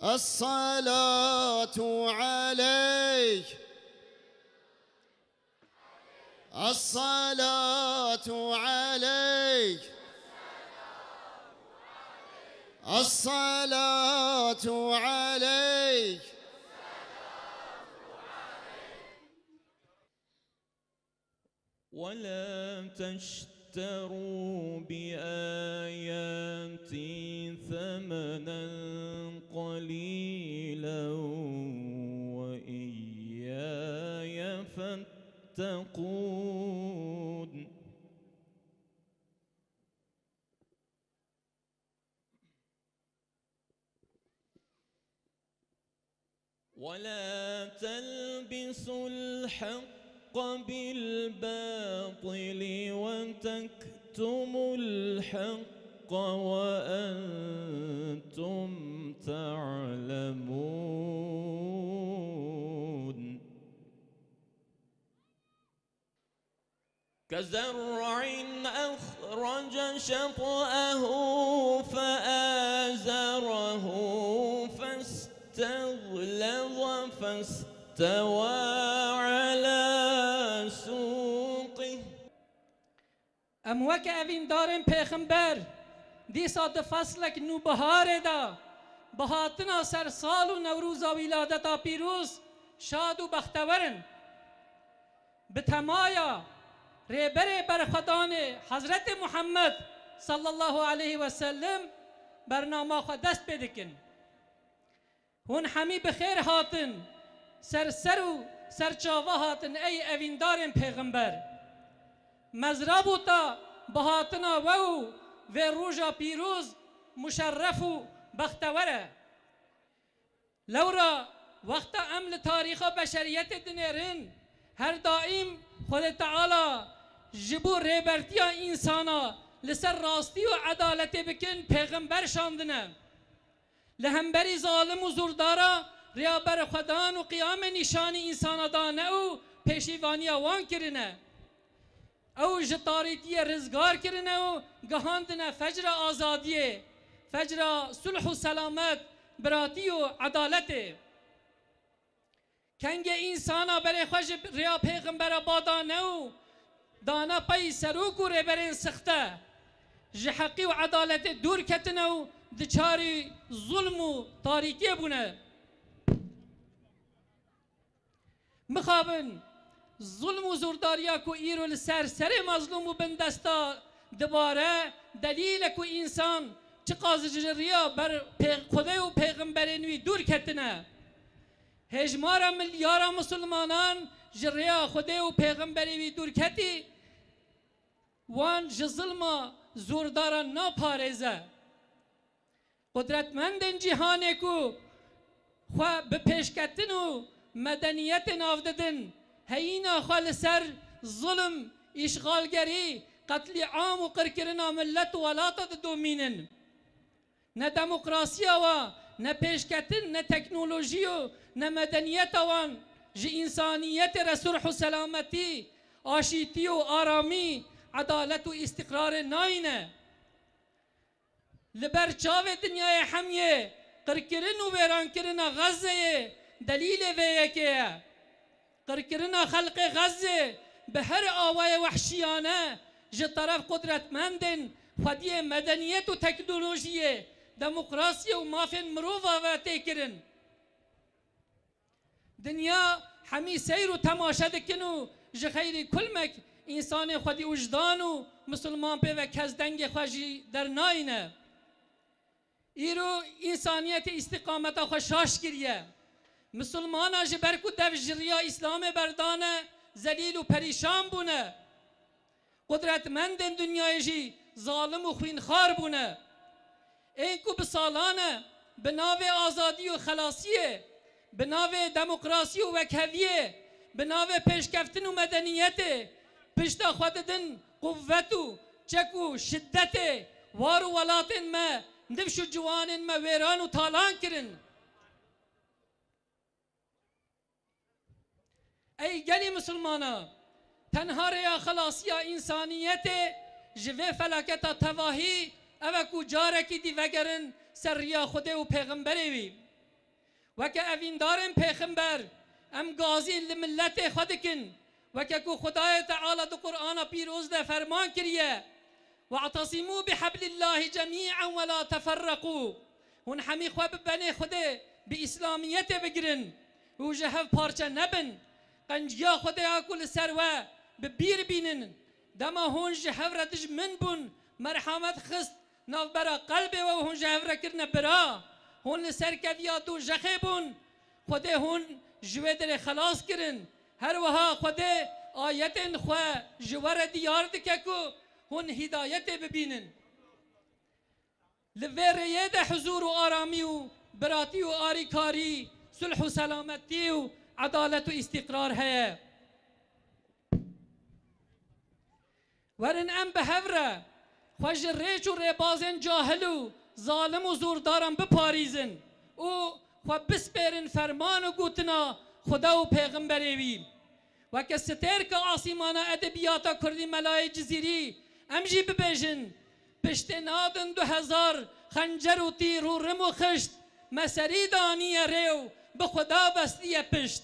الصلاة عليك الصلاة عليك الصلاة عليك ولا تشتروا بآياتي ثمنا قليلا وإياي فاتقون. ولا تلبسوا الحق بالباطل وتكتموا الحق وأنتم تعلمون. كزرع أخرج شطأه فآزره فاستغلظ فاستوى على سوقه. ام وک اوین دارن پیغمبر دیسا ده فصلک نو بهاره دا بهاتنا سر سال و نوروز و ولادتا پیروز شاد و بختورن به تمایا ریبر برخدان حضرت محمد صلی الله علیه و سلم برنامه خود دست بدکن. هون همی بخیر هاتن سر و سرچاوه هاتن ای اویندارن پیغمبر مزرا بوتا بهاتنا و روژا پیروز مشرف و بختوره. لورا وقت عمل تاریخ بشریت دنیرن هر دائم خود تعالی جبو ریبرتی انسانا لسر راستی و عدالت بکن پیغمبر شاندنه لهمبری ظالم و زوردارا ریابر خدان و قیام نشان انسان دانه و پیشیوانی وان کرنه او جتاریتی رزگار کرنه و گهاندنه فجر آزادیه فجر صلح و سلامت براتی و عدالت کنگ انسانا برای خوش ریا پیغمبر بادانه و دانا پای سروک و ریبرین سخته جحقی و عدالت دور کتنه و دچاری ظلم و تاریکی بونه مخابن ظلم و زورداریا کو ایرو لسر مظلوم و بندستا دوباره دلیل کو انسان چه قازجریا بر خدا و پیغمبر نوی دور کتنه هجمارا ملیارا مسلمانان جریا خدا و پیغمبری وی دور کتی وان جظلما زوردارا ناپارزه قدرتمندن جهانه کو خواه به پیشکتن و مدنیت نافددن هینا خواه سر ظلم اشغالگری قتل عام و قرکرنا ملت و ولاتا دومینن نه دموکراسی و نه پیشکتن نه تکنولوژی و نه مدنیت وان جه انسانیت رسول و سلامتی آشیتی و آرامی عدالت و استقرار ناینه لبرچاو دنیای همیه قرکرن و ویران کرن غزه دلیل ویه که قرکرن خلق غزه به هر آوای وحشیانه جه طرف قدرتمندن خودی مدنیت و تکنولوژی دموکراسی و مافن مروفا و تکرن دنیا همی سیر و تماشا دکن و جه خیر کلمک انسان خودی وجدان و مسلمان پی و کزدنگ خوشی در ناینه ایرو انسانیت استقامت خوشاش کریه مسلمان ها جبرکو دفجریا اسلام بردانه زلیل و پریشان بونه قدرتمند دنیای جی ظالم و خوینخوار بونه این کو بسالانه به ناو آزادی و خلاصیه به ناو دموکراسی و وکهویه به ناو پیشکفتن و مدنیت پشت خوددن قوت و چک و شدت وار و ولاتن ما نفش و جوان ما ویران و تالان کرن ای گلی مسلمانا تنها ریا خلاصی انسانیت جوه فلاکتا تواهی اوکو جارکی دی وگرن سر ریا خوده و پیغمبری وی وکه اویندارن پیغمبر ام گازی لملت خودکن وکه کو خدای تعالی دو قرآن پیروز ده فرمان کریه واعتصموا بحبل الله جميعا ولا تفرقوا هون همی خواه ببنه خوده به اسلامیت بگیرن و جهف پارچه نبن قنجیا خوده اکل سروه ببیر بینن دما هون جهف را دجمن بون مرحمت خست ناف برا قلبه و هون جهف را کرن برا هون لسر کفیا دو جخه بون خوده هون جوه در خلاص کرن هر وها خوده آیت خواه جوار دیار دکه کو هون هدایت ببینن لویریه ده حضور و آرامی و براتی و آریکاری صلح و سلامتی و عدالت و استقرار هیا ورن ام به هوره خوش ریچ و ریبازن جاهل و ظالم و زوردارم بپاریزن او خو بسپرن فرمان و گوتنا خدا و پیغمبری وی و که ستر که آسیمان ادبیاتا کردی ملای جزیری امجی ببیجن پشت نادن 2000 خنجر و تیر و رم و خشت مسری دانی ریو به خدا بستی پشت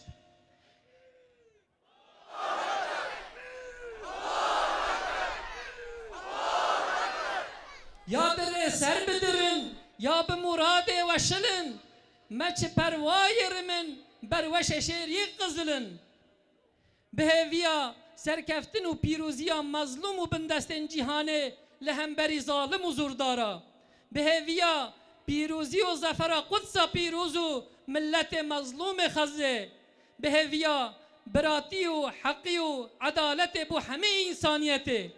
یا در سر بدرن یا به مراد وشلن مچ پروای رمن بر وش شیری قزلن به ویا سرکفتن و پیروزی مظلوم و بندستن جهانه لهمبری ظالم و زوردارا به ویا پیروزی و ظفر قدس پیروز و ملت مظلوم خزه به ویا براتی و حقی و عدالت بو همه انسانیت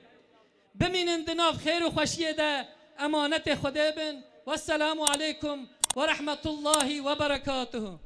بمینن دناف خیر و خوشیه ده امانت خدا بن والسلام علیکم ورحمة الله وبركاته